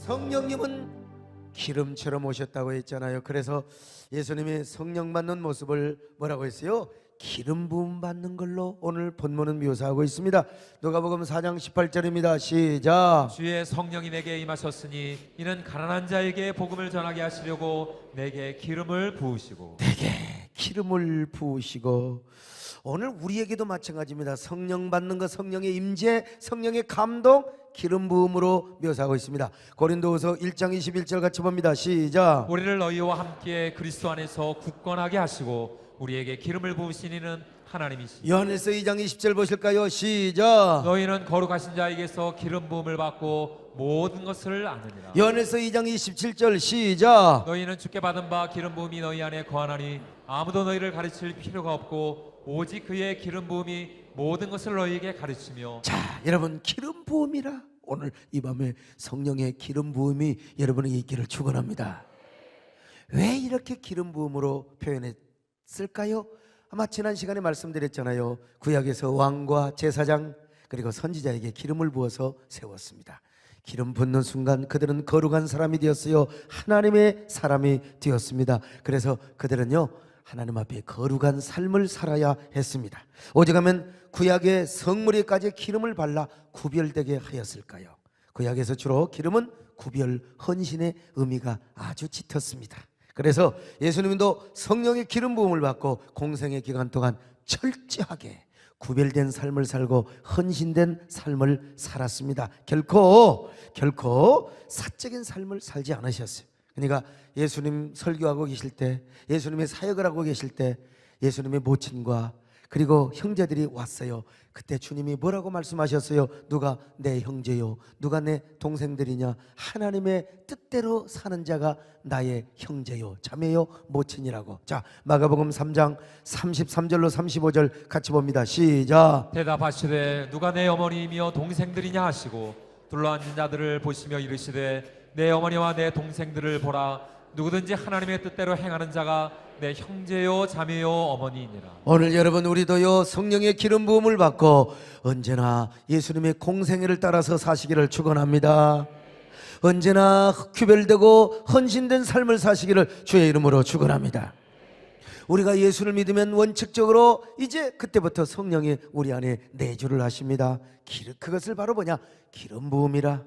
성령님은 기름처럼 오셨다고 했잖아요. 그래서 예수님이 성령 받는 모습을 뭐라고 했어요? 기름 부음 받는 걸로 오늘 본문은 묘사하고 있습니다. 누가복음 4장 18절입니다. 시작. 주의 성령이 내게 임하셨으니 이는 가난한 자에게 복음을 전하게 하시려고 내게 기름을 부으시고 내게 기름을 부으시고. 오늘 우리에게도 마찬가지입니다. 성령 받는 것, 성령의 임재, 성령의 감동, 기름 부음으로 묘사하고 있습니다. 고린도후서 1장 21절 같이 봅니다. 시작. 우리를 너희와 함께 그리스도 안에서 굳건하게 하시고 우리에게 기름을 부으신 이는 하나님이시니 요한일서 2장 20절 보실까요? 시작. 너희는 거룩하신 자에게서 기름 부음을 받고 모든 것을 아느니라. 요한일서 2장 27절 시작. 너희는 주께 받은 바 기름 부음이 너희 안에 거하나니 아무도 너희를 가르칠 필요가 없고 오직 그의 기름 부음이 모든 것을 너희에게 가르치며. 자, 여러분, 기름 부음이라 오늘 이 밤에 성령의 기름 부음이 여러분에게 있기를 축원합니다. 왜 이렇게 기름 부음으로 표현했을까요? 아마 지난 시간에 말씀드렸잖아요. 구약에서 왕과 제사장 그리고 선지자에게 기름을 부어서 세웠습니다. 기름 붓는 순간 그들은 거룩한 사람이 되었어요. 하나님의 사람이 되었습니다. 그래서 그들은요, 하나님 앞에 거룩한 삶을 살아야 했습니다. 오직하면 구약의 성물에까지 기름을 발라 구별되게 하였을까요? 구약에서 주로 기름은 구별, 헌신의 의미가 아주 짙었습니다. 그래서 예수님도 성령의 기름 부음을 받고 공생의 기간 동안 철저하게 구별된 삶을 살고 헌신된 삶을 살았습니다. 결코 사적인 삶을 살지 않으셨어요. 그러니까 예수님 설교하고 계실 때, 예수님의 사역을 하고 계실 때 예수님의 모친과 그리고 형제들이 왔어요. 그때 주님이 뭐라고 말씀하셨어요? 누가 내 형제요, 누가 내 동생들이냐? 하나님의 뜻대로 사는 자가 나의 형제요, 자매요, 모친이라고. 자, 마가복음 3장 33절로 35절 같이 봅니다. 시작. 대답하시되 누가 내 어머니이며 동생들이냐 하시고 둘러앉은 자들을 보시며 이르시되 내 어머니와 내 동생들을 보라. 누구든지 하나님의 뜻대로 행하는 자가 내 형제요 자매요 어머니이니라. 오늘 여러분, 우리도요 성령의 기름 부음을 받고 언제나 예수님의 공생애를 따라서 사시기를 축원합니다. 언제나 구별되고 헌신된 삶을 사시기를 주의 이름으로 축원합니다. 우리가 예수를 믿으면 원칙적으로 이제 그때부터 성령이 우리 안에 내주를 하십니다. 그것을 바로 뭐냐? 기름 부음이라.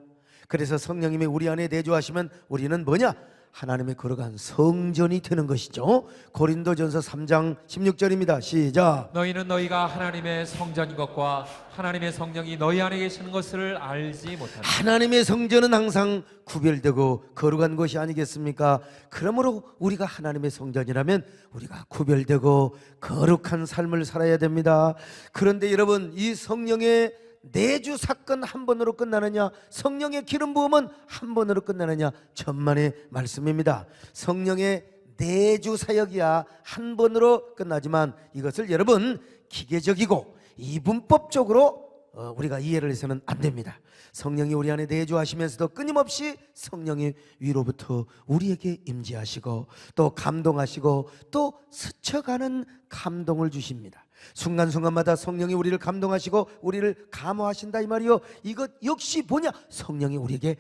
그래서 성령님이 우리 안에 내주하시면 우리는 뭐냐? 하나님의 거룩한 성전이 되는 것이죠. 고린도전서 3장 16절입니다. 시작. 너희는 너희가 하나님의 성전인 것과 하나님의 성령이 너희 안에 계시는 것을 알지 못하느냐. 하나님의 성전은 항상 구별되고 거룩한 것이 아니겠습니까? 그러므로 우리가 하나님의 성전이라면 우리가 구별되고 거룩한 삶을 살아야 됩니다. 그런데 여러분, 이 성령의 내주 사건 한 번으로 끝나느냐, 성령의 기름 부음은 한 번으로 끝나느냐? 천만의 말씀입니다. 성령의 내주 사역이야 한 번으로 끝나지만 이것을 여러분 기계적이고 이분법적으로 우리가 이해를 해서는 안 됩니다. 성령이 우리 안에 내주하시면서도 끊임없이 성령이 위로부터 우리에게 임재하시고 또 감동하시고 또 스쳐가는 감동을 주십니다. 순간순간마다 성령이 우리를 감동하시고 우리를 감화하신다 이 말이요. 이것 역시 뭐냐? 성령이 우리에게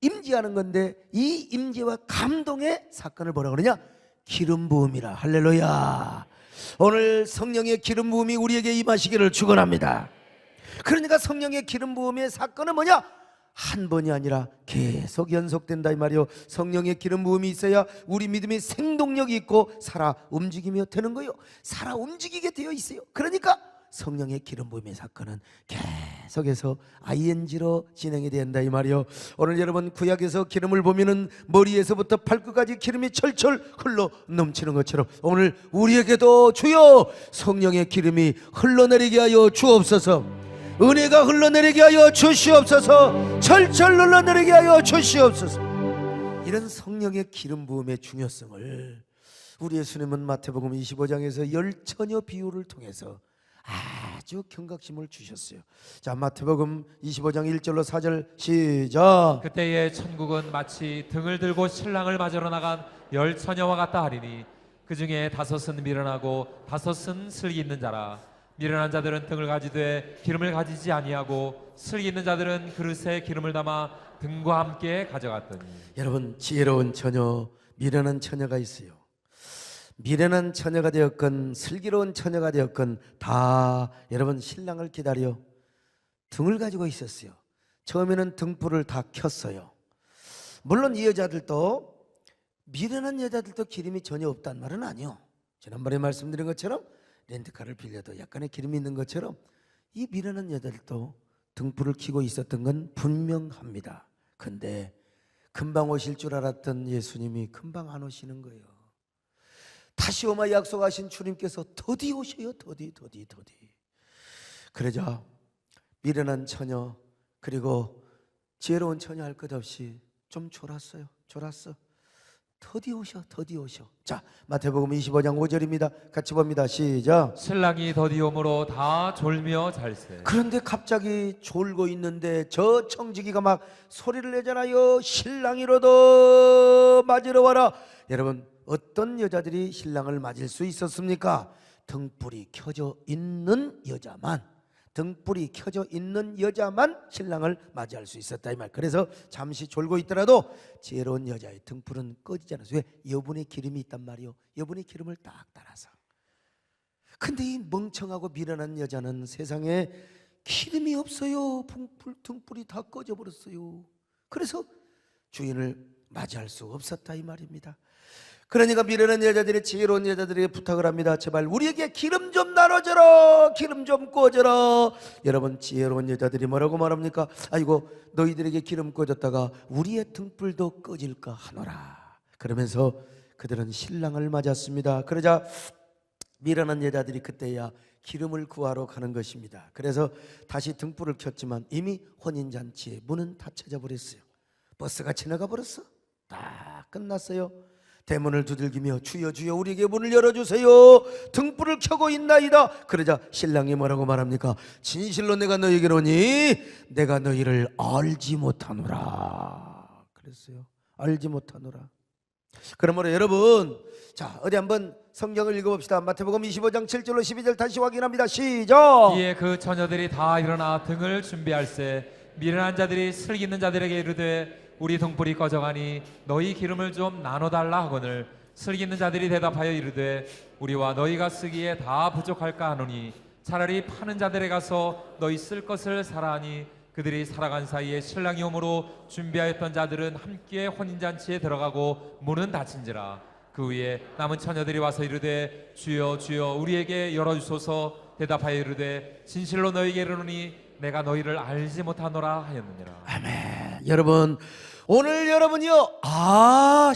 임재하는 건데 이 임재와 감동의 사건을 뭐라 그러냐? 기름 부음이라. 할렐루야. 오늘 성령의 기름 부음이 우리에게 임하시기를 축원합니다. 그러니까 성령의 기름 부음의 사건은 뭐냐? 한 번이 아니라 계속 연속된다 이 말이요. 성령의 기름 부음이 있어야 우리 믿음이 생동력이 있고 살아 움직이며 되는 거요. 살아 움직이게 되어 있어요. 그러니까 성령의 기름 부음의 사건은 계속해서 ING로 진행이 된다 이 말이요. 오늘 여러분 구약에서 기름을 보면은 머리에서부터 발끝까지 기름이 철철 흘러 넘치는 것처럼 오늘 우리에게도 주여 성령의 기름이 흘러내리게 하여 주옵소서. 은혜가 흘러내리게 하여 주시옵소서. 철철 흘러내리게 하여 주시옵소서. 이런 성령의 기름 부음의 중요성을 우리 예수님은 마태복음 25장에서 열처녀 비유를 통해서 아주 경각심을 주셨어요. 자, 마태복음 25장 1절로 4절 시작. 그때의 천국은 마치 등을 들고 신랑을 맞으러 나간 열 처녀와 같다 하리니 그 중에 5은 미련하고 5은 슬기 있는 자라. 미련한 자들은 등을 가지되 기름을 가지지 아니하고 슬기 있는 자들은 그릇에 기름을 담아 등과 함께 가져갔더니. 여러분, 지혜로운 처녀, 미련한 처녀가 있어요. 미련한 처녀가 되었건 슬기로운 처녀가 되었건 다 여러분 신랑을 기다려 등을 가지고 있었어요. 처음에는 등불을 다 켰어요. 물론 이 여자들도, 미련한 여자들도 기름이 전혀 없단 말은 아니요. 지난번에 말씀드린 것처럼 렌트카를 빌려도 약간의 기름이 있는 것처럼 이 미련한 여자들도 등불을 켜고 있었던 건 분명합니다. 근데 금방 오실 줄 알았던 예수님이 금방 안 오시는 거예요. 다시 오마 약속하신 주님께서 더디 오셔요. 더디. 그러자 미련한 처녀 그리고 지혜로운 처녀 할 것 없이 좀 졸았어요. 더디 오셔. 자, 마태복음 25장 5절입니다. 같이 봅니다. 시작. 신랑이 더디 오므로 다 졸며 잘세. 그런데 갑자기 졸고 있는데 저 청지기가 막 소리를 내잖아요. 신랑이로도 맞으러 와라. 여러분, 어떤 여자들이 신랑을 맞을 수 있었습니까? 등불이 켜져 있는 여자만 신랑을 맞이할 수 있었다 이 말. 그래서 잠시 졸고 있더라도 지혜로운 여자의 등불은 꺼지지 않았어요. 왜? 여분의 기름이 있단 말이요. 여분의 기름을 딱 따라서. 근데 이 멍청하고 미련한 여자는 세상에 기름이 없어요. 등불이 다 꺼져 버렸어요. 그래서 주인을 맞이할 수 없었다 이 말입니다. 그러니까 미련한 여자들이 지혜로운 여자들에게 부탁을 합니다. 제발 우리에게 기름 좀 나눠줘라. 기름 좀 꽂아라. 여러분, 지혜로운 여자들이 뭐라고 말합니까? 아이고, 너희들에게 기름 꽂았다가 우리의 등불도 꺼질까 하노라. 그러면서 그들은 신랑을 맞았습니다. 그러자 미련한 여자들이 그때야 기름을 구하러 가는 것입니다. 그래서 다시 등불을 켰지만 이미 혼인잔치의 문은 닫혀져 버렸어요. 버스가 지나가 버렸어. 다 끝났어요. 대문을 두들기며 주여 우리에게 문을 열어주세요. 등불을 켜고 있나이다. 그러자 신랑이 뭐라고 말합니까? 진실로 내가 너희에게 이르노니 내가 너희를 알지 못하노라. 그랬어요. 알지 못하노라. 그러므로 여러분, 자, 어디 한번 성경을 읽어봅시다. 마태복음 25장 7절로 12절 다시 확인합니다. 시작. 이에 그 처녀들이 다 일어나 등을 준비할세 미련한 자들이 슬기 있는 자들에게 이르되 우리 등불이 꺼져가니 너희 기름을 좀 나눠달라 하거늘 슬기 있는 자들이 대답하여 이르되 우리와 너희가 쓰기에 다 부족할까 하노니 차라리 파는 자들에 가서 너희 쓸 것을 사라 하니 그들이 살아간 사이에 신랑이 오므로 준비하였던 자들은 함께 혼인잔치에 들어가고 문은 닫힌지라. 그 위에 남은 처녀들이 와서 이르되 주여 우리에게 열어주소서. 대답하여 이르되 진실로 너희에게 이르노니 내가 너희를 알지 못하노라 하였느니라. 아멘. 여러분, 오늘 여러분이요,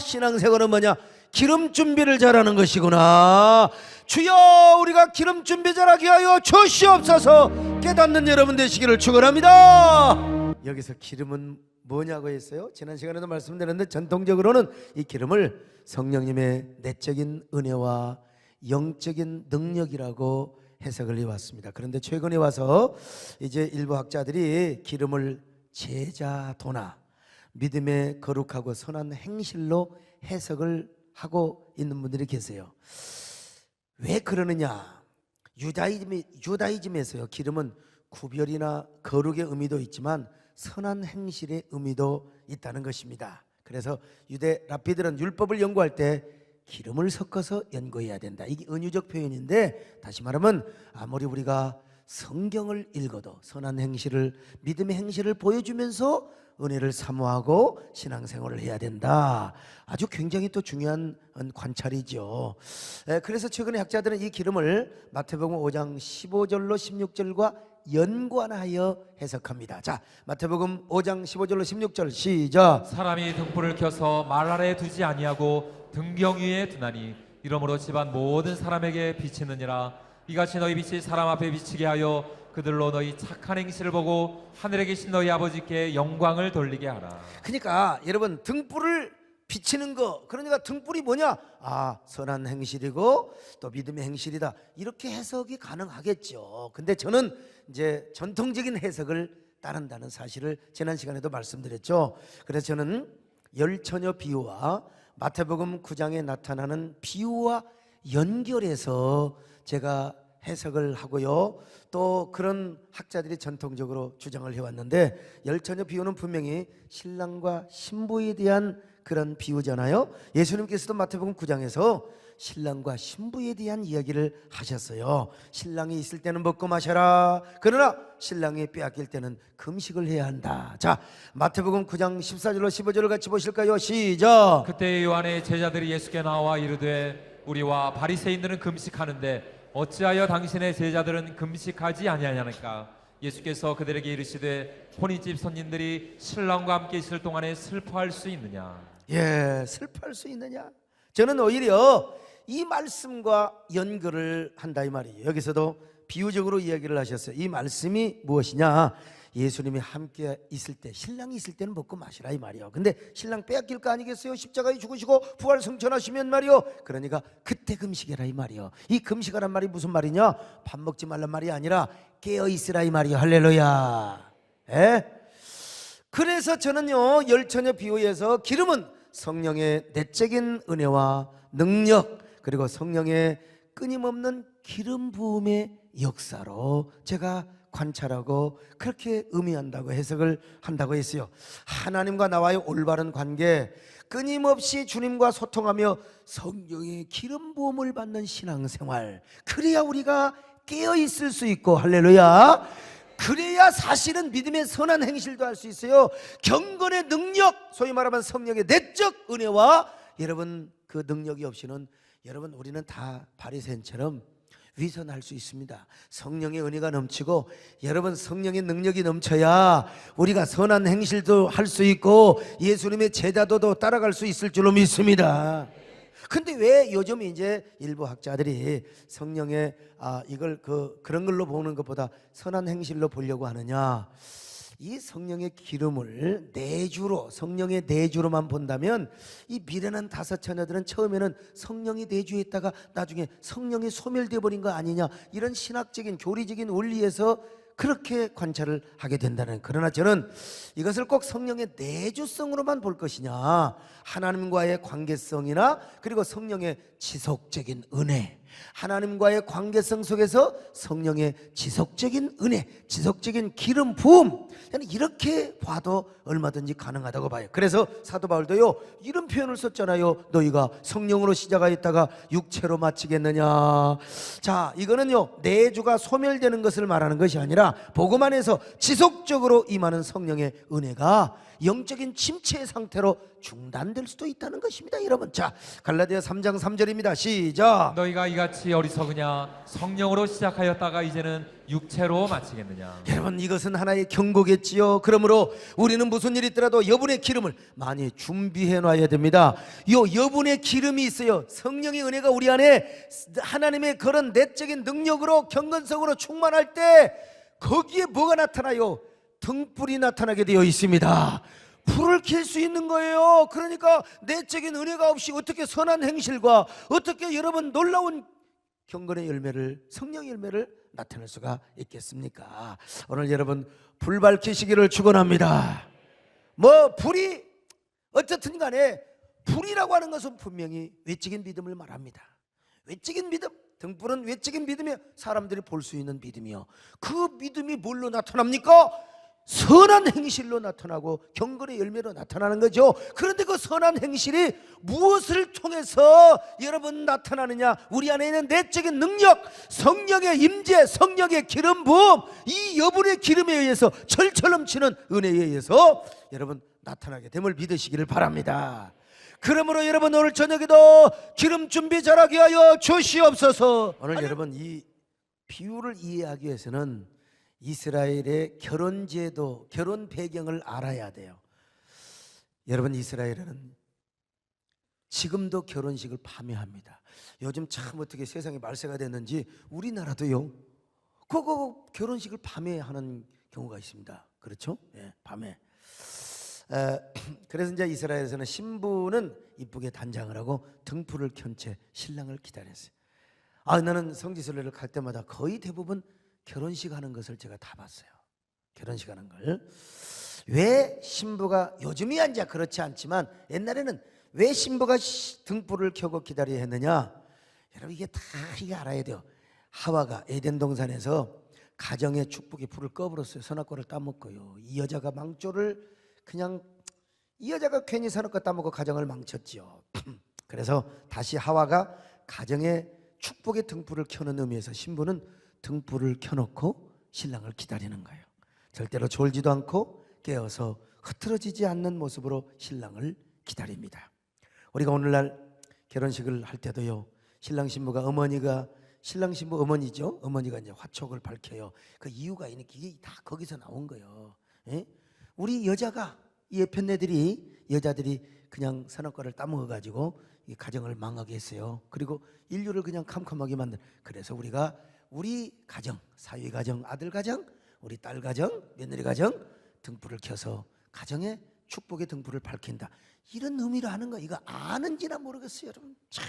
신앙생활은 뭐냐? 기름 준비를 잘하는 것이구나. 주여, 우리가 기름 준비 잘하게 하여 주시옵소서. 깨닫는 여러분 되시기를 축원합니다. 여기서 기름은 뭐냐고 했어요? 지난 시간에도 말씀드렸는데 전통적으로는 이 기름을 성령님의 내적인 은혜와 영적인 능력이라고 해석을 해왔습니다. 그런데 최근에 와서 이제 일부 학자들이 기름을 제자도나 믿음의 거룩하고 선한 행실로 해석을 하고 있는 분들이 계세요. 왜 그러느냐? 유다이즘에서요, 기름은 구별이나 거룩의 의미도 있지만 선한 행실의 의미도 있다는 것입니다. 그래서 유대 랍비들은 율법을 연구할 때 기름을 섞어서 연구해야 된다. 이게 은유적 표현인데, 다시 말하면 아무리 우리가 성경을 읽어도 선한 행실을, 믿음의 행실을 보여주면서 은혜를 사모하고 신앙생활을 해야 된다. 아주 굉장히 또 중요한 관찰이죠. 그래서 최근에 학자들은 이 기름을 마태복음 5장 15절로 16절과 연관하여 해석합니다. 자, 마태복음 5장 15절로 16절 시작. 사람이 등불을 켜서 말 아래에 두지 아니하고 등경 위에 두나니 이러므로 집안 모든 사람에게 비치느니라. 이같이 너희 빛이 사람 앞에 비치게 하여 그들로 너희 착한 행실을 보고 하늘에 계신 너희 아버지께 영광을 돌리게 하라. 그러니까 여러분, 등불을 비치는 거, 그러니까 등불이 뭐냐? 선한 행실이고 또 믿음의 행실이다. 이렇게 해석이 가능하겠죠. 근데 저는 이제 전통적인 해석을 따른다는 사실을 지난 시간에도 말씀드렸죠. 그래서 저는 열처녀 비유와 마태복음 9장에 나타나는 비유와 연결해서 제가 해석을 하고요. 또 그런 학자들이 전통적으로 주장을 해왔는데 열처녀 비유는 분명히 신랑과 신부에 대한 그런 비유잖아요. 예수님께서도 마태복음 9장에서 신랑과 신부에 대한 이야기를 하셨어요. 신랑이 있을 때는 먹고 마셔라. 그러나 신랑이 빼앗길 때는 금식을 해야 한다. 자, 마태복음 9장 14절로 15절을 같이 보실까요? 시작. 그때 요한의 제자들이 예수께 나와 이르되 우리와 바리새인들은 금식하는데 어찌하여 당신의 제자들은 금식하지 아니하냐니까. 예수께서 그들에게 이르시되 혼인집 손님들이 신랑과 함께 있을 동안에 슬퍼할 수 있느냐. 예, 슬퍼할 수 있느냐? 저는 오히려 이 말씀과 연결을 한다 이 말이에요. 여기서도 비유적으로 이야기를 하셨어요. 이 말씀이 무엇이냐? 예수님이 함께 있을 때, 신랑이 있을 때는 먹고 마시라 이 말이에요. 근데 신랑 빼앗길 거 아니겠어요? 십자가에 죽으시고 부활 승천하시면 말이요. 그러니까 그때 금식해라 이 말이에요. 이 금식하란 말이 무슨 말이냐? 밥 먹지 말란 말이 아니라 깨어 있으라 이 말이에요. 할렐루야. 예? 그래서 저는요, 열처녀 비유에서 기름은 성령의 내적인 은혜와 능력, 그리고 성령의 끊임없는 기름 부음의 역사로 제가 관찰하고 그렇게 의미한다고 해석을 한다고 했어요. 하나님과 나와의 올바른 관계, 끊임없이 주님과 소통하며 성령의 기름 부음을 받는 신앙생활, 그래야 우리가 깨어있을 수 있고, 할렐루야, 그래야 사실은 믿음의 선한 행실도 할 수 있어요. 경건의 능력, 소위 말하면 성령의 내적 은혜와, 여러분 그 능력이 없이는 여러분 우리는 다 바리새인처럼 위선할 수 있습니다. 성령의 은혜가 넘치고 여러분 성령의 능력이 넘쳐야 우리가 선한 행실도 할 수 있고 예수님의 제자도도 따라갈 수 있을 줄로 믿습니다. 근데 왜 요즘 이제 일부 학자들이 성령의 이걸 그런 걸로 보는 것보다 선한 행실로 보려고 하느냐? 이 성령의 기름을 내주로, 성령의 내주로만 본다면 이 미련한 다섯 처녀들은 처음에는 성령이 내주했다가 나중에 성령이 소멸되어 버린 거 아니냐, 이런 신학적인 교리적인 원리에서 그렇게 관찰을 하게 된다는. 그러나 저는 이것을 꼭 성령의 내주성으로만 볼 것이냐, 하나님과의 관계성이나 그리고 성령의 지속적인 은혜, 하나님과의 관계성 속에서 성령의 지속적인 은혜, 지속적인 기름 부음, 저는 이렇게 봐도 얼마든지 가능하다고 봐요. 그래서 사도 바울도요 이런 표현을 썼잖아요. 너희가 성령으로 시작하였다가 육체로 마치겠느냐. 자, 이거는요 내주가 소멸되는 것을 말하는 것이 아니라 복음 안에서 지속적으로 임하는 성령의 은혜가 영적인 침체 상태로 중단될 수도 있다는 것입니다, 여러분. 자, 갈라디아 3장 3절입니다. 시작. 너희가 이같이 어리석으냐. 성령으로 시작하였다가 이제는 육체로 마치겠느냐. 여러분, 이것은 하나의 경고겠지요. 그러므로 우리는 무슨 일이 있더라도 여분의 기름을 많이 준비해 놔야 됩니다. 요 여분의 기름이 있어요. 성령의 은혜가 우리 안에 하나님의 그런 내적인 능력으로 경건성으로 충만할 때 거기에 뭐가 나타나요? 등불이 나타나게 되어 있습니다. 불을 켤 수 있는 거예요. 그러니까 내적인 은혜가 없이 어떻게 선한 행실과 어떻게 여러분 놀라운 경건의 열매를, 성령의 열매를 나타낼 수가 있겠습니까? 오늘 여러분 불 밝히시기를 축원합니다. 불이 어쨌든 간에 불이라고 하는 것은 분명히 외적인 믿음을 말합니다. 외적인 믿음, 등불은 외적인 믿음이 사람들이 볼 수 있는 믿음이요. 그 믿음이 뭘로 나타납니까? 선한 행실로 나타나고 경건의 열매로 나타나는 거죠. 그런데 그 선한 행실이 무엇을 통해서 여러분 나타나느냐? 우리 안에 있는 내적인 능력, 성령의 임재, 성령의 기름 부음, 이 여분의 기름에 의해서 철철 넘치는 은혜에 의해서 여러분 나타나게 됨을 믿으시기를 바랍니다. 그러므로 여러분 오늘 저녁에도 기름 준비 잘하게 하여 주시옵소서. 오늘 여러분 이 비유를 이해하기 위해서는 이스라엘의 결혼 제도, 결혼 배경을 알아야 돼요. 여러분, 이스라엘은 지금도 결혼식을 밤에 합니다. 요즘 참 어떻게 세상이 말세가 됐는지 우리나라도요 그거 결혼식을 밤에 하는 경우가 있습니다. 그렇죠? 예, 밤에. 그래서 이제 이스라엘에서는 신부는 이쁘게 단장을 하고 등불을 켠 채 신랑을 기다렸어요. 나는 성지순례를 갈 때마다 거의 대부분 결혼식 하는 것을 제가 다 봤어요. 결혼식 하는 걸. 왜 신부가, 요즘이야 이제 그렇지 않지만 옛날에는 왜 신부가 등불을 켜고 기다려야 했느냐? 여러분 이게 다 이게 알아야 돼요. 하와가 에덴 동산에서 가정의 축복의 불을 꺼버렸어요. 선악과를 따먹고요. 이 여자가 망조를 그냥 이 여자가 괜히 선악과 따먹고 가정을 망쳤지요. 그래서 다시 하와가 가정의 축복의 등불을 켜는 의미에서 신부는 등불을 켜놓고 신랑을 기다리는 거예요. 절대로 졸지도 않고 깨어서 흐트러지지 않는 모습으로 신랑을 기다립니다. 우리가 오늘날 결혼식을 할 때도요, 신랑 신부가 신랑 신부 어머니죠. 어머니가 이제 화촉을 밝혀요. 그 이유가 있는 게 이게 다 거기서 나온 거예요. 예? 우리 여자가 이 여자들이 그냥 선악과를 따먹어 가지고 이 가정을 망하게 했어요. 그리고 인류를 그냥 캄캄하게 만든. 그래서 우리가 우리 가정, 사위 가정, 아들 가정, 우리 딸 가정, 며느리 가정 등불을 켜서 가정의 축복의 등불을 밝힌다. 이런 의미로 하는 거. 이거 아는지나 모르겠어요, 여러분. 참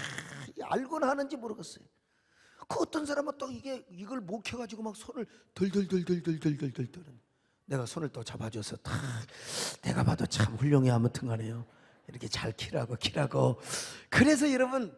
알고는 하는지 모르겠어요. 그 어떤 사람은 또 이걸 못 켜가지고 막 손을 덜덜덜덜덜덜덜덜 내가 손을 또 잡아줘서 내가 봐도 참 훌륭해 아무튼간에요. 이렇게 잘 키라고. 그래서 여러분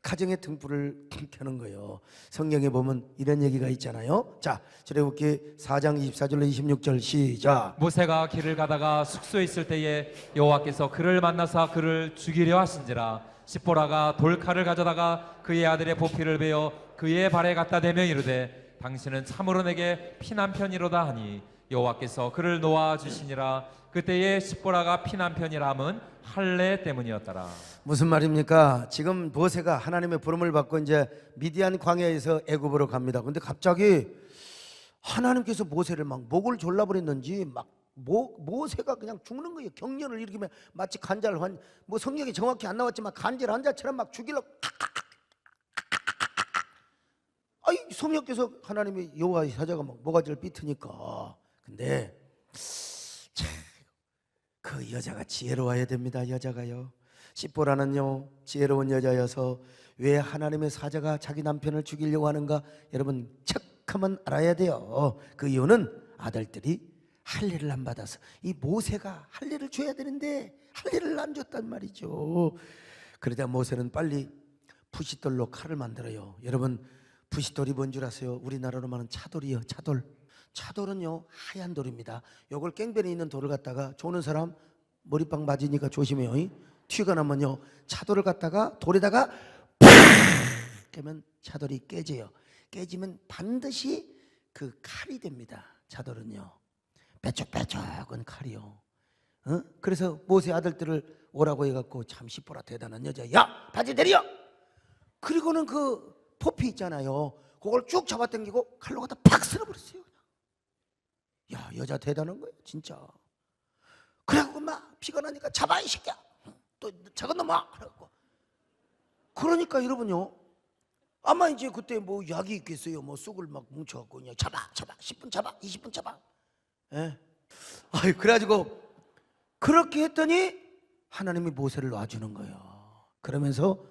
가정의 등불을 켜는 거예요. 성경에 보면 이런 얘기가 있잖아요. 자, 출애굽기 4장 24절로 26절 시작. 모세가 길을 가다가 숙소에 있을 때에 여호와께서 그를 만나사 그를 죽이려 하신지라. 십보라가 돌칼을 가져다가 그의 아들의 보피를 베어 그의 발에 갖다 대며 이르되 당신은 참으로 내게 피난편이로다 하니 여호와께서 그를 놓아 주시니라. 그때에 십보라가 피난편이라 함은 할례 때문이었더라. 무슨 말입니까? 지금 모세가 하나님의 부름을 받고 이제 미디안 광야에서 애굽으로 갑니다. 근데 갑자기 하나님께서 모세를 막 목을 졸라버렸는지 막 모세가 그냥 죽는 거예요. 경련을 일으키면 마치 간절한, 뭐 성경이 정확히 안 나왔지만 간절 환자처럼 막 죽이려고. 아이 성령께서 하나님의 여호와의 사자가 막 모가지를 삐트니까. 근데 참, 그 여자가 지혜로워야 됩니다. 여자가요. 십보라는요 지혜로운 여자여서 왜 하나님의 사자가 자기 남편을 죽이려고 하는가 여러분 척하면 알아야 돼요. 그 이유는 아들들이 할례를 안 받아서. 이 모세가 할례를 줘야 되는데 할례를 안 줬단 말이죠. 그러다 모세는 빨리 부싯돌로 칼을 만들어요. 여러분 부싯돌이 뭔 줄 아세요? 우리나라로 말하는 차돌이요. 차돌은요 하얀 돌입니다. 요걸 깽변에 있는 돌을 갖다가 조는 사람 머리빵 맞으니까 조심해요. 튀가 나면요 차돌을 갖다가 돌에다가 팍 깨면 차돌이 깨져요. 깨지면 반드시 그 칼이 됩니다. 차돌은요 빼쪽빼쪽은 칼이요. 그래서 모세 아들들을 오라고 해갖고 참 십보라 대단한 여자. 야 바지 내려. 그리고는 그 포피 있잖아요. 그걸 쭉 잡아당기고 칼로 갖다 팍 쓸어버렸어요. 야 여자 대단한 거예요 진짜. 그래갖고 막 피가 나니까 잡아 이 새끼야. 또 작은 놈아. 그러니까 여러분요 아마 이제 그때 뭐 약이 있겠어요. 뭐 쑥을 막 뭉쳐갖고 그냥 잡아 10분 잡아 20분 잡아. 예. 아이 그래가지고 그렇게 했더니 하나님이 모세를 놔주는 거예요. 그러면서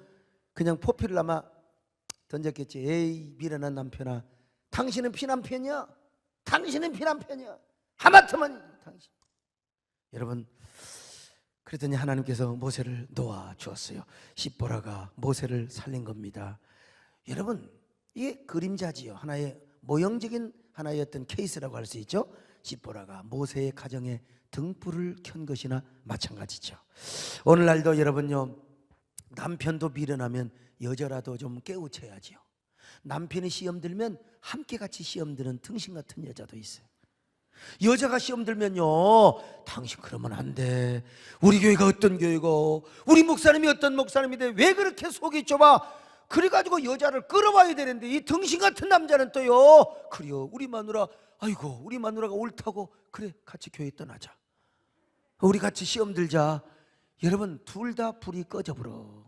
그냥 포피를 아마 던졌겠지. 에이 미련한 남편아, 당신은 피난편이야. 당신은 피난편이야. 하마터면 당신. 여러분 그랬더니 하나님께서 모세를 놓아 주었어요. 십보라가 모세를 살린 겁니다. 여러분 이게 그림자지요. 하나의 모형적인 하나의 어떤 케이스라고 할 수 있죠. 십보라가 모세의 가정에 등불을 켠 것이나 마찬가지죠. 오늘날도 여러분요 남편도 미련하면 여자라도 좀 깨우쳐야지요. 남편이 시험 들면 함께 같이 시험 드는 등신 같은 여자도 있어요. 여자가 시험 들면요 당신 그러면 안 돼. 우리 교회가 어떤 교회고 우리 목사님이 어떤 목사님인데 왜 그렇게 속이 좁아. 그래가지고 여자를 끌어와야 되는데 이 등신 같은 남자는 또요 그래요 우리 마누라 아이고 우리 마누라가 옳다고 그래 같이 교회 떠나자. 우리 같이 시험 들자. 여러분 둘 다 불이 꺼져버려.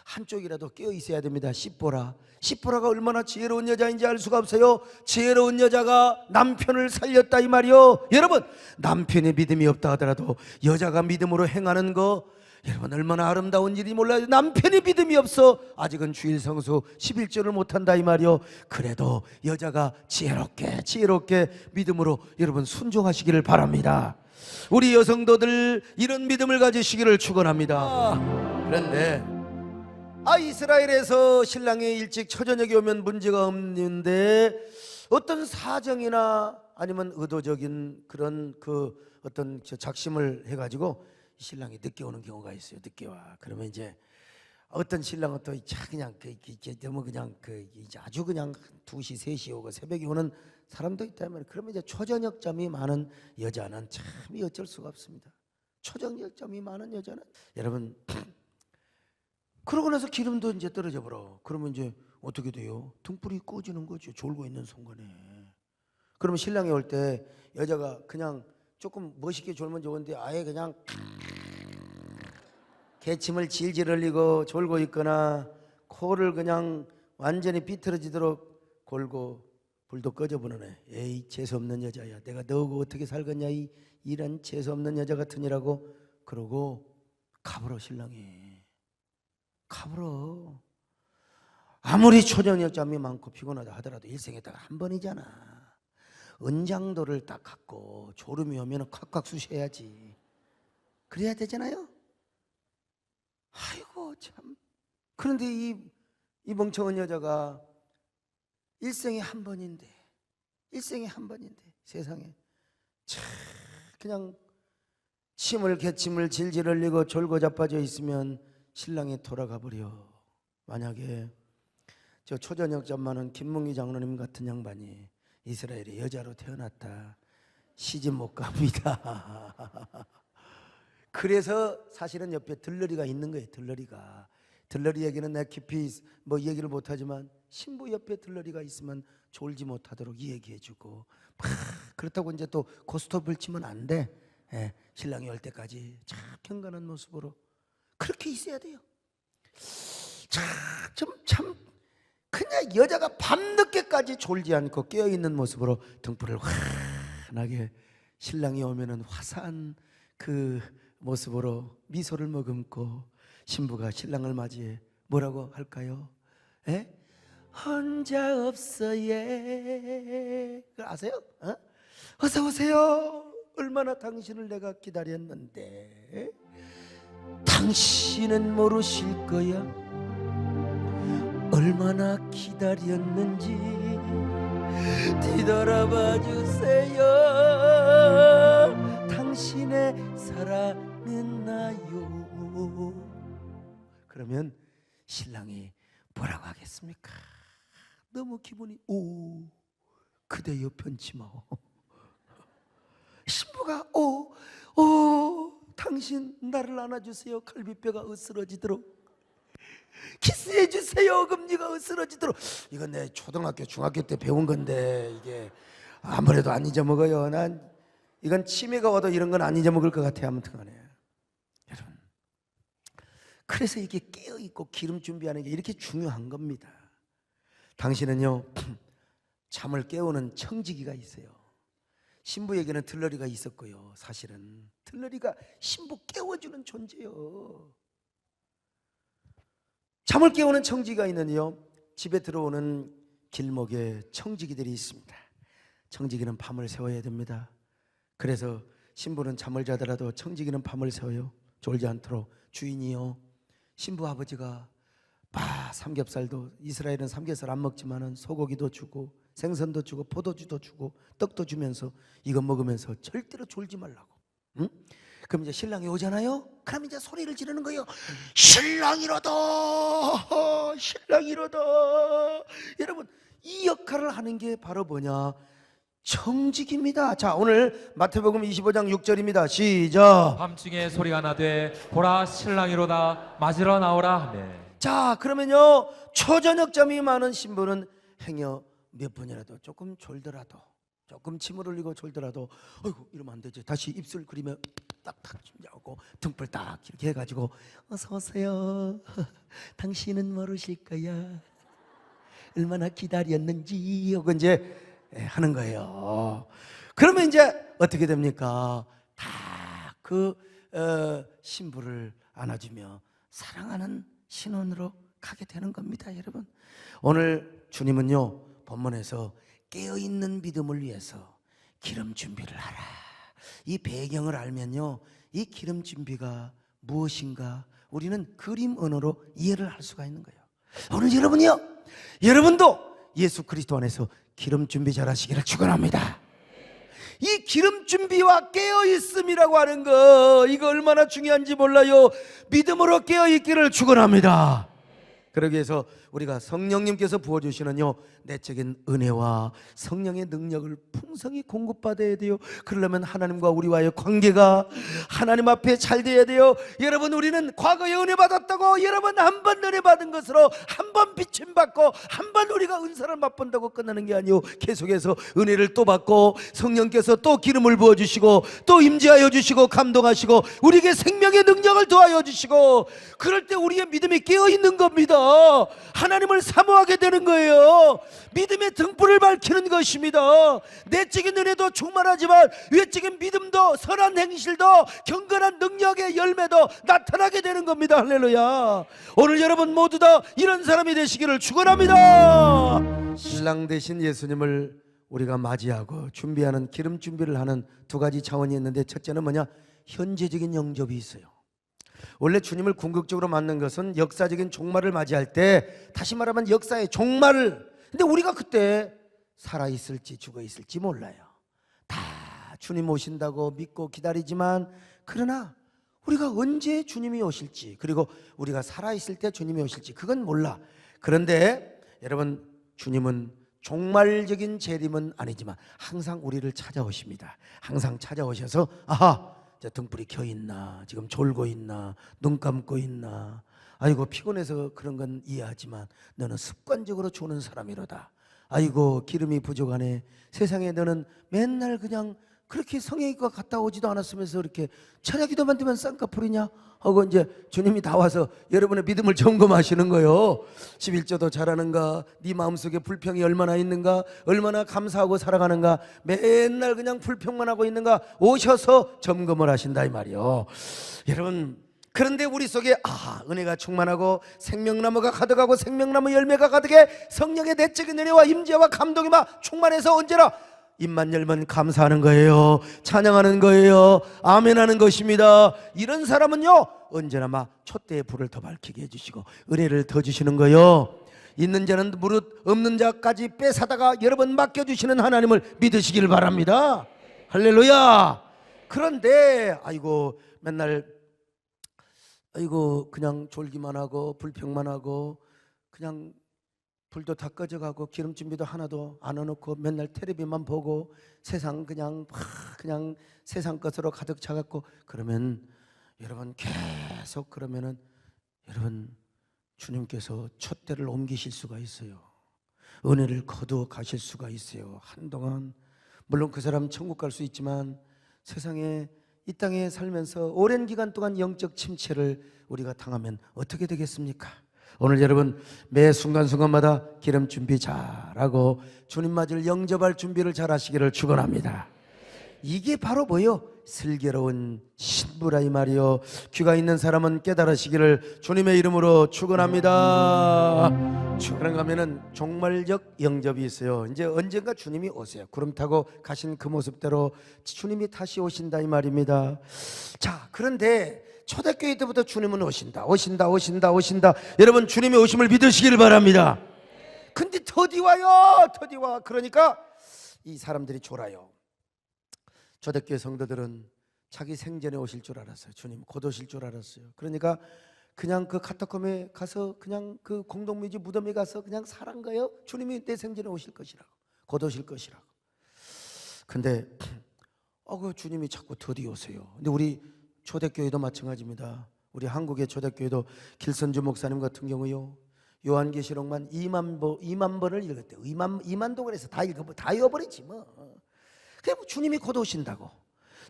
한쪽이라도 깨어 있어야 됩니다. 십보라가 얼마나 지혜로운 여자인지 알 수가 없어요. 지혜로운 여자가 남편을 살렸다 이 말이요. 여러분 남편의 믿음이 없다 하더라도 여자가 믿음으로 행하는 거 여러분 얼마나 아름다운 일이 몰라요. 남편이 믿음이 없어 아직은 주일 성수 11조를 못한다 이 말이요. 그래도 여자가 지혜롭게 믿음으로 여러분 순종하시기를 바랍니다. 우리 여성도들 이런 믿음을 가지시기를 축원합니다. 그런데 이스라엘에서 신랑이 일찍 처저녁에 오면 문제가 없는데 어떤 사정이나 아니면 의도적인 그런 어떤 작심을 해가지고 신랑이 늦게 오는 경우가 있어요. 늦게 와. 그러면 이제 어떤 신랑은 또 그냥 너무 그냥 이제 아주 그냥 2시 3시 오고 새벽에 오는 사람도 있다면, 그러면 이제 초저녁잠이 많은 여자는 참 어쩔 수가 없습니다. 초저녁잠이 많은 여자는 여러분 그러고 나서 기름도 이제 떨어져 버려. 그러면 이제 어떻게 돼요? 등불이 꺼지는 거죠. 졸고 있는 순간에. 그러면 신랑이 올 때 여자가 그냥 조금 멋있게 졸면 좋은데 아예 그냥 개침을 질질 흘리고 졸고 있거나 코를 그냥 완전히 비틀어지도록 골고 불도 꺼져보는 애. 에이 재수없는 여자야. 내가 너하고 어떻게 살겠냐 이런 재수없는 여자 같으니라고 그러고 가버려. 신랑이 가버려. 아무리 초저녁잠이 많고 피곤하다 하더라도 일생에다가 한 번이잖아. 은장도를 딱 갖고 졸음이 오면 콱콱 쑤셔야지. 그래야 되잖아요. 아이고 참. 그런데 이 멍청한 여자가 일생에 한 번인데 세상에 참 그냥 개침을 질질 흘리고 졸고 자빠져 있으면 신랑이 돌아가 버려. 만약에 저 초저녁잠 많은 김문기 장로님 같은 양반이 이스라엘의 여자로 태어났다, 시집 못 갑니다. 그래서 사실은 옆에 들러리가 있는 거예요. 들러리 얘기는 내가 깊이 얘기를 못하지만 신부 옆에 들러리가 있으면 졸지 못하도록 얘기해주고, 그렇다고 이제 또 고스톱을 치면 안 돼. 신랑이 올 때까지 참 경건한 모습으로 그렇게 있어야 돼요. 참 그냥 여자가 밤늦게까지 졸지 않고 깨어있는 모습으로 등불을 환하게, 신랑이 오면은 화사한 그 모습으로 미소를 머금고 신부가 신랑을 맞이해 뭐라고 할까요? 혼자 없어 예. 아세요? 어서 오세요. 얼마나 당신을 내가 기다렸는데 당신은 모르실 거야. 얼마나 기다렸는지 뒤돌아봐 주세요. 당신의 사랑은 나요. 그러면 신랑이 뭐라고 하겠습니까? 너무 기분이 그대여 편치 마오. 신부가 당신 나를 안아주세요. 갈비뼈가 으스러지도록 키스해 주세요. 금니가 으스러지도록. 이건 내 초등학교 중학교 때 배운 건데 이게 아무래도 안 잊어먹어요. 난 이건 치매가 와도 이런 건 안 잊어먹을 것 같아요. 아무튼 간에 여러분, 그래서 이게 깨어있고 기름 준비하는 게 이렇게 중요한 겁니다. 당신은요 잠을 깨우는 청지기가 있어요. 신부에게는 들러리가 있었고요. 사실은 들러리가 신부 깨워주는 존재요. 잠을 깨우는 청지기가 있는요, 집에 들어오는 길목에 청지기들이 있습니다. 청지기는 밤을 새워야 됩니다. 그래서 신부는 잠을 자더라도 청지기는 밤을 새워요. 졸지 않도록. 주인이요, 신부 아버지가 삼겹살도, 이스라엘은 삼겹살 안 먹지만은 소고기도 주고 생선도 주고 포도주도 주고 떡도 주면서 이거 먹으면서 절대로 졸지 말라고. 응? 그럼 이제 신랑이 오잖아요. 그럼 이제 소리를 지르는 거예요. 신랑이로다, 신랑이로다. 여러분, 이 역할을 하는 게 바로 뭐냐? 청지기입니다. 자, 오늘 마태복음 25장 6절입니다. 시작. 밤중에 소리가 나되 보라 신랑이로다 맞으러 나오라 하네. 자, 그러면요, 초저녁잠이 많은 신부는 행여 몇 번이라도 조금 졸더라도, 조금 침을 흘리고 졸더라도 어이구 이러면 안 되지. 다시 입술 그리며 딱딱 준비하고 등불 딱 이렇게 해가지고 어서 오세요. 당신은 모르실 거야. 얼마나 기다렸는지 하고 이제 하는 거예요. 그러면 이제 어떻게 됩니까? 다 그 신부를 안아주며 사랑하는 신혼으로 가게 되는 겁니다. 여러분, 오늘 주님은요 본문에서 깨어있는 믿음을 위해서 기름 준비를 하라, 이 배경을 알면요 이 기름 준비가 무엇인가 우리는 그림 언어로 이해를 할 수가 있는 거예요. 오늘 여러분이요, 여러분도 예수 그리스도 안에서 기름 준비 잘 하시기를 축원합니다. 이 기름 준비와 깨어있음이라고 하는 거, 이거 얼마나 중요한지 몰라요. 믿음으로 깨어있기를 축원합니다. 그러기 위해서 우리가 성령님께서 부어주시는요 내적인 은혜와 성령의 능력을 풍성히 공급받아야 돼요. 그러려면 하나님과 우리와의 관계가 하나님 앞에 잘 돼야 돼요. 여러분, 우리는 과거에 은혜 받았다고 여러분 한 번 은혜 받은 것으로 한 번 비침 받고 한 번 우리가 은사를 맛본다고 끝나는 게 아니요, 계속해서 은혜를 또 받고 성령께서 또 기름을 부어주시고 또 임재하여 주시고 감동하시고 우리에게 생명의 능력을 더하여 주시고, 그럴 때 우리의 믿음이 깨어있는 겁니다. 하나님을 사모하게 되는 거예요. 믿음의 등불을 밝히는 것입니다. 내적인 은혜도 충만하지만 외적인 믿음도 선한 행실도 경건한 능력의 열매도 나타나게 되는 겁니다. 할렐루야. 오늘 여러분 모두 다 이런 사람이 되시기를 축원합니다. 신랑 되신 예수님을 우리가 맞이하고 준비하는 기름 준비를 하는 두 가지 차원이 있는데, 첫째는 뭐냐? 현재적인 영접이 있어요. 원래 주님을 궁극적으로 맞는 것은 역사적인 종말을 맞이할 때, 다시 말하면 역사의 종말을, 근데 우리가 그때 살아있을지 죽어있을지 몰라요. 다 주님 오신다고 믿고 기다리지만, 그러나 우리가 언제 주님이 오실지, 그리고 우리가 살아있을 때 주님이 오실지 그건 몰라. 그런데 여러분, 주님은 종말적인 재림은 아니지만 항상 우리를 찾아오십니다. 항상 찾아오셔서, 아하, 등불이 켜 있나, 지금 졸고 있나, 눈 감고 있나, 아이고 피곤해서 그런 건 이해하지만 너는 습관적으로 조는 사람이로다. 아이고 기름이 부족하네. 세상에 너는 맨날 그냥 그렇게 성형외과 갔다 오지도 않았으면서 이렇게 철야기도만 되면 쌍꺼풀이냐 하고 이제 주님이 다 와서 여러분의 믿음을 점검하시는 거예요. 11조도 잘하는가, 네 마음속에 불평이 얼마나 있는가, 얼마나 감사하고 살아가는가, 맨날 그냥 불평만 하고 있는가 오셔서 점검을 하신다 이 말이요. 여러분, 그런데 우리 속에 은혜가 충만하고 생명나무가 가득하고 생명나무 열매가 가득해 성령의 내적인 은혜와 임재와 감동이 막 충만해서 언제나 입만 열면 감사하는 거예요. 찬양하는 거예요. 아멘하는 것입니다. 이런 사람은요 언제나 막 촛대의 불을 더 밝히게 해주시고 은혜를 더 주시는 거예요. 있는 자는 무릇 없는 자까지 뺏어다가 여러 번 맡겨주시는 하나님을 믿으시길 바랍니다. 할렐루야. 그런데 맨날 그냥 졸기만 하고 불평만 하고 그냥 불도 다 꺼져가고 기름 준비도 하나도 안 해놓고 맨날 텔레비만 보고 세상 그냥 세상 것으로 가득 차갖고, 그러면 여러분 계속 그러면은 여러분 주님께서 촛대를 옮기실 수가 있어요. 은혜를 거두어 가실 수가 있어요. 한동안 물론 그 사람 천국 갈 수 있지만 세상에 이 땅에 살면서 오랜 기간 동안 영적 침체를 우리가 당하면 어떻게 되겠습니까? 오늘 여러분 매 순간순간마다 기름 준비 잘하고 주님 맞을 영접할 준비를 잘 하시기를 축원합니다. 이게 바로 뭐요? 슬기로운 신부라 이 말이요. 귀가 있는 사람은 깨달으시기를 주님의 이름으로 축원합니다. 그런가 하면은 종말적 영접이 있어요. 이제 언젠가 주님이 오세요. 구름 타고 가신 그 모습대로 주님이 다시 오신다 이 말입니다. 자, 그런데 초대교회 때부터 주님은 오신다. 여러분 주님의 오심을 믿으시길 바랍니다. 근데 더디 와요. 그러니까 이 사람들이 졸아요. 초대교회 성도들은 자기 생전에 오실 줄 알았어요. 주님 곧 오실 줄 알았어요. 그러니까 그냥 그 카타콤에 가서 그냥 그 공동묘지 무덤에 가서 그냥 살한 거예요. 주님이 내 생전에 오실 것이라고, 곧 오실 것이라고. 근데 그 주님이 자꾸 더디 오세요. 근데 우리 초대교회도 마찬가지입니다. 우리 한국의 초대교회도 길선주 목사님 같은 경우요, 요한계시록만 2만 번을 읽었대요. 2만 동을 해서 다 읽어버리지 뭐. 그냥 주님이 곧 오신다고,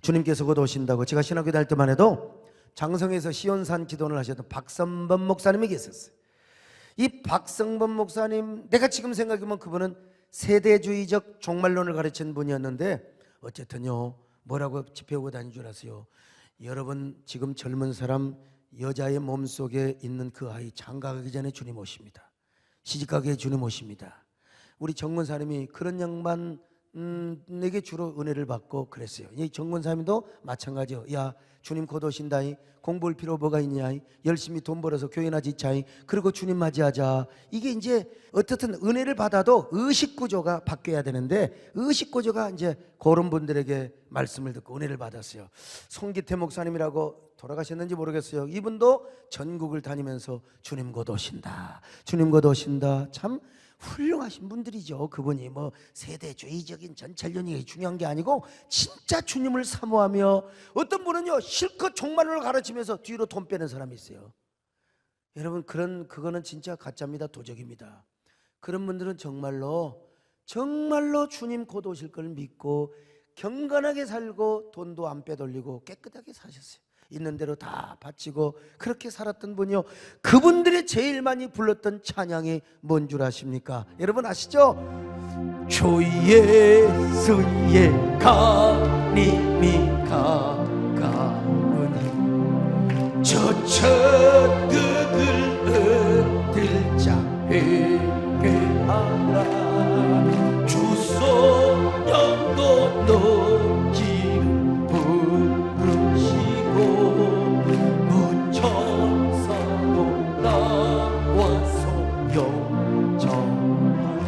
주님께서 곧 오신다고. 제가 신학교 다닐 때만 해도 장성에서 시온산 기도를 하셨던 박성범 목사님이 계셨어요. 이 박성범 목사님, 내가 지금 생각해보면 그분은 세대주의적 종말론을 가르친 분이었는데 어쨌든요 뭐라고 집회하고 다닌 줄 아세요? 여러분 지금 젊은 사람 여자의 몸속에 있는 그 아이 장가가기 전에 주님 오십니다. 시집가기 전에 주님 오십니다. 우리 정문사님이 그런 양반 내게 주로 은혜를 받고 그랬어요. 이 정권사님도 마찬가지요. 야, 주님 곧 오신다이. 공부할 필요 뭐가 있냐? 열심히 돈 벌어서 교회나 지차이. 그리고 주님 맞이하자. 이게 이제 어떻든 은혜를 받아도 의식 구조가 바뀌어야 되는데 의식 구조가 이제 그런 분들에게 말씀을 듣고 은혜를 받았어요. 송기태 목사님이라고 돌아가셨는지 모르겠어요. 이분도 전국을 다니면서 주님 곧 오신다. 주님 곧 오신다. 참 훌륭하신 분들이죠. 그분이 뭐 세대주의적인 전찰련이 중요한 게 아니고 진짜 주님을 사모하며, 어떤 분은요 실컷 종말론을 가르치면서 뒤로 돈 빼는 사람이 있어요. 여러분, 그거는 진짜 가짜입니다. 도적입니다. 그런 분들은 정말로 주님 곧 오실 걸 믿고 경건하게 살고 돈도 안 빼돌리고 깨끗하게 사셨어요. 있는 대로 다 바치고 그렇게 살았던 분이요. 그분들이 제일 많이 불렀던 찬양이 뭔 줄 아십니까? 여러분 아시죠? 주 예수의 가님이 가까우니 저천득을 얻을 자 회개하라. 주 소령도 높이 부르시고 무천사도 나와서 영접하라.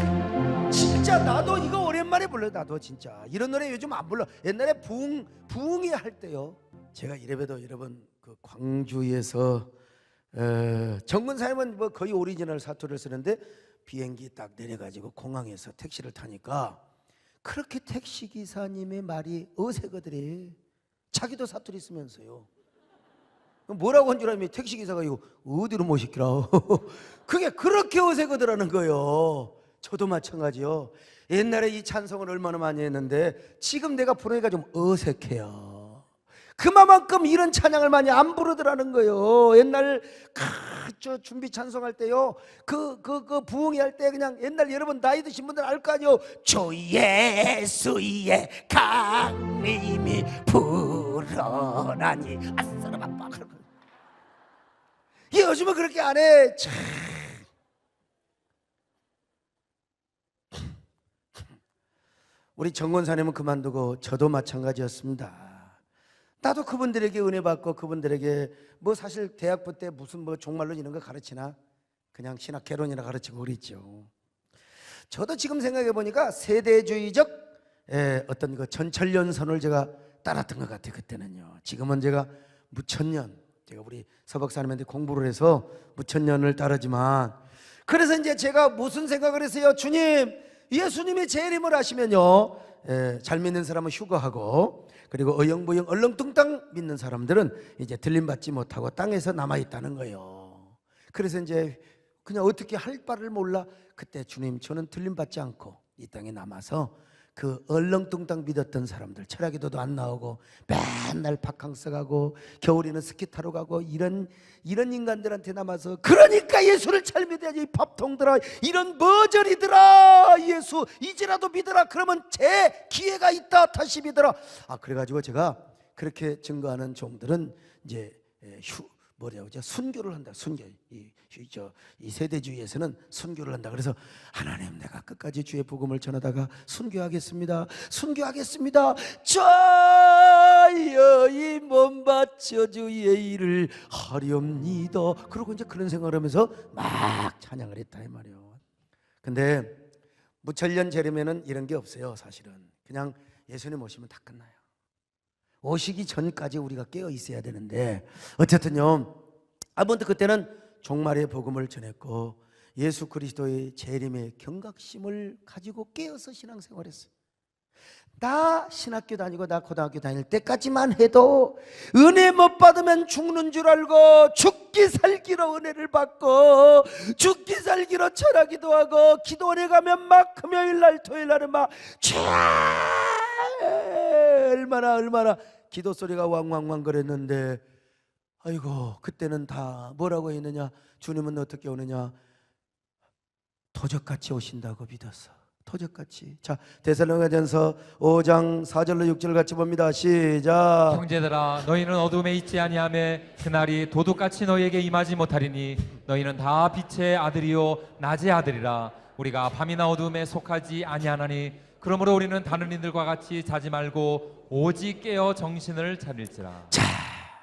진짜 나도 이거 오랜만에 불러요. 나도 진짜 이런 노래 요즘 안 불러. 옛날에 부흥이 할 때요. 제가 이래봬도 여러분 그 광주에서 정근사님은 뭐 거의 오리지널 사투리를 쓰는데 비행기 딱 내려가지고 공항에서 택시를 타니까 그렇게 택시기사님의 말이 어색하더래. 자기도 사투리 쓰면서요. 뭐라고 한 줄 알면 택시기사가 이거 어디로 모시키라. 그게 그렇게 어색하더라는 거예요. 저도 마찬가지요. 옛날에 이 찬송을 얼마나 많이 했는데 지금 내가 부르니까 좀 어색해요. 그만큼 이런 찬양을 많이 안 부르더라는 거예요. 옛날 저 준비 찬송할 때요, 그 부흥이 할 때 그냥 옛날 여러분 나이 드신 분들 알 거 아니에요. 주 예수의 강림이 불어나니 아싸라바빠. 요즘은 그렇게 안 해. 참. 우리 정권사님은 그만두고 저도 마찬가지였습니다. 나도 그분들에게 은혜 받고 그분들에게 뭐 사실 대학부 때 무슨 뭐 종말론 이런 거 가르치나? 그냥 신학 개론이나 가르치고 그랬죠. 저도 지금 생각해 보니까 세대주의적 어떤 그 전철연선을 제가 따랐던 것 같아요. 그때는요. 지금은 제가 무천년, 제가 우리 서박사님한테 공부를 해서 무천년을 따르지만, 그래서 이제 제가 무슨 생각을 했어요? 주님, 예수님이 재림을 하시면요, 잘 믿는 사람은 휴거하고, 그리고 어영부영 얼렁뚱땅 믿는 사람들은 이제 들림받지 못하고 땅에서 남아있다는 거예요. 그래서 이제 그냥 어떻게 할 바를 몰라. 그때 주님, 저는 들림받지 않고 이 땅에 남아서 그 얼렁뚱땅 믿었던 사람들, 철학기도도 안 나오고 맨날 바캉스 가고 겨울에는 스키 타러 가고 이런 인간들한테 남아서, 그러니까 예수를 잘 믿어야지. 이 밥통들아, 이런 머저리들아, 예수 이제라도 믿어라. 그러면 제 기회가 있다. 다시 믿어라. 그래가지고 제가 그렇게 증거하는 종들은 이제 뭐라고 하죠? 순교를 한다. 순교. 이 세대주의에서는 순교를 한다. 그래서 하나님, 내가 끝까지 주의 복음을 전하다가 순교하겠습니다. 순교하겠습니다. 저여 이 몸 바쳐 주의 일을 하렵니다. 그러고 이제 그런 생각을 하면서 막 찬양을 했다 이 말이에요. 근데 무천년 재림에는 이런 게 없어요. 사실은 그냥 예수님 오시면 다 끝나요. 오시기 전까지 우리가 깨어 있어야 되는데, 어쨌든요, 아무튼 그때는 종말의 복음을 전했고 예수 그리스도의 재림의 경각심을 가지고 깨어서 신앙생활했어요. 나 신학교 다니고 나 고등학교 다닐 때까지만 해도 은혜 못 받으면 죽는 줄 알고 죽기 살기로 은혜를 받고 죽기 살기로 철하기도 하고, 기도원에 가면 막 금요일 날 토요일 날은 막 얼마나 기도 소리가 왕왕왕 그랬는데, 아이고 그때는 다 뭐라고 했느냐? 주님은 어떻게 오느냐? 도적같이 오신다고 믿었어. 도적같이. 자, 데살로니가전서 5장 4절로 6절 같이 봅니다. 시작. 형제들아, 너희는 어둠에 있지 아니하매 그날이 도둑같이 너희에게 임하지 못하리니 너희는 다 빛의 아들이요 낮의 아들이라. 우리가 밤이나 어둠에 속하지 아니하나니 그러므로 우리는 다른 이들과 같이 자지 말고 오직 깨어 정신을 차릴지라. 자,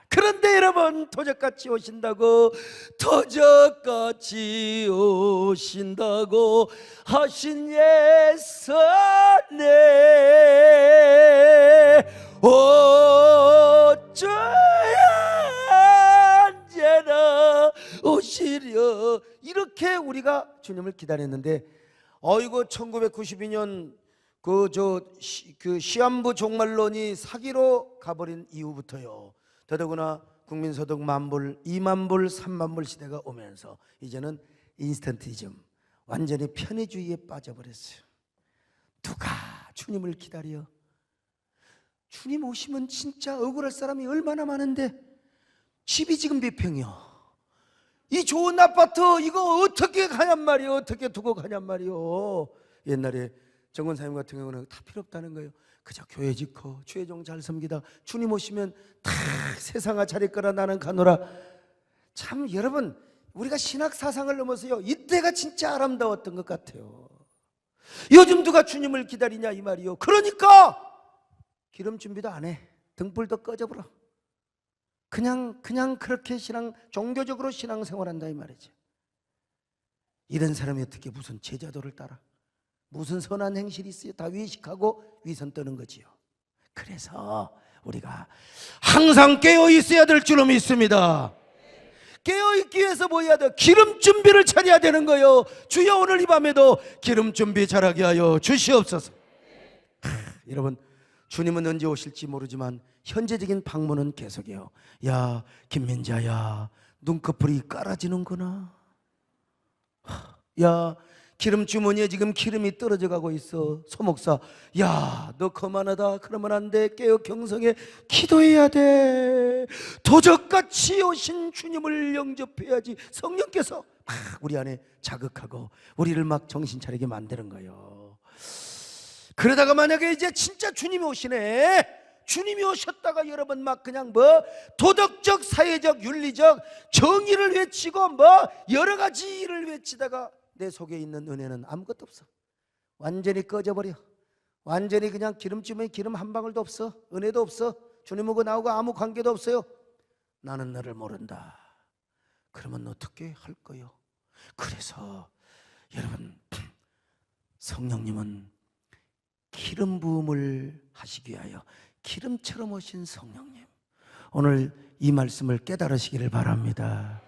그런데 여러분, 도적같이 오신다고, 도적같이 오신다고 하신 예수네, 어쩌야 언제나 오시려. 이렇게 우리가 주님을 기다렸는데, 어이구, 1992년 그 시한부 종말론이 사기로 가버린 이후부터요, 더더구나 국민소득 10,000불, 20,000불, 30,000불 시대가 오면서 이제는 인스턴티즘, 완전히 편의주의에 빠져버렸어요. 누가 주님을 기다려? 주님 오시면 진짜 억울할 사람이 얼마나 많은데, 집이 지금 몇 평이요? 이 좋은 아파트 이거 어떻게 가냔 말이요? 어떻게 두고 가냔 말이요? 옛날에 정권 사님 같은 경우는 다 필요 없다는 거예요. 그저 교회 짓고 주의종 잘 섬기다 주님 오시면 다 세상아 차릴 거라 나는 가노라. 참 여러분, 우리가 신학 사상을 넘어서요, 이때가 진짜 아름다웠던 것 같아요. 요즘 누가 주님을 기다리냐 이 말이요. 그러니까 기름 준비도 안 해. 등불도 꺼져버려. 그냥 그렇게 종교적으로 신앙생활한다 이 말이지. 이런 사람이 어떻게 무슨 제자도를 따라, 무슨 선한 행실이 있어요? 다 외식하고 위선 떠는 거지요. 그래서 우리가 항상 깨어 있어야 될 줄로 믿습니다. 깨어 있기 위해서 뭐 해야 돼? 기름 준비를 차려야 되는 거예요. 주여, 오늘 이 밤에도 기름 준비 잘하게 하여 주시옵소서. 여러분, 주님은 언제 오실지 모르지만 현재적인 방문은 계속해요. 야, 김민자야, 눈꺼풀이 깔아지는구나. 야, 기름 주머니에 지금 기름이 떨어져 가고 있어. 소목사, 야, 너 거만하다. 그러면 안 돼. 깨어 경성에 기도해야 돼. 도적같이 오신 주님을 영접해야지. 성령께서 막 우리 안에 자극하고 우리를 막 정신 차리게 만드는 거예요. 그러다가 만약에 이제 진짜 주님이 오시네, 주님이 오셨다가 여러분 막 그냥 뭐 도덕적, 사회적, 윤리적 정의를 외치고 뭐 여러 가지 일을 외치다가 내 속에 있는 은혜는 아무것도 없어. 완전히 꺼져버려. 완전히 그냥 기름쯤에 기름 한 방울도 없어. 은혜도 없어. 주님하고 나하고 아무 관계도 없어요. 나는 너를 모른다. 그러면 어떻게 할 거요? 그래서 여러분, 성령님은 기름 부음을 하시기 위하여 기름처럼 오신 성령님, 오늘 이 말씀을 깨달으시기를 바랍니다.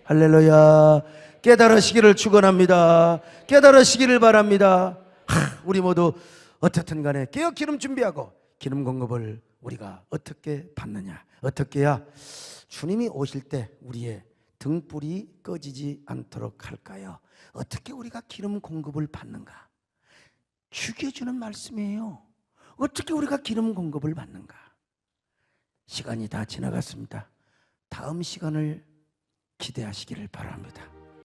할렐루야. 깨달으시기를 축원합니다. 깨달으시기를 바랍니다. 우리 모두 어떻든 간에 깨어 기름 준비하고 기름 공급을 우리가 어떻게 받느냐, 어떻게 해야 주님이 오실 때 우리의 등불이 꺼지지 않도록 할까요? 어떻게 우리가 기름 공급을 받는가? 죽여주는 말씀이에요. 어떻게 우리가 기름 공급을 받는가? 시간이 다 지나갔습니다. 다음 시간을 기대하시기를 바랍니다.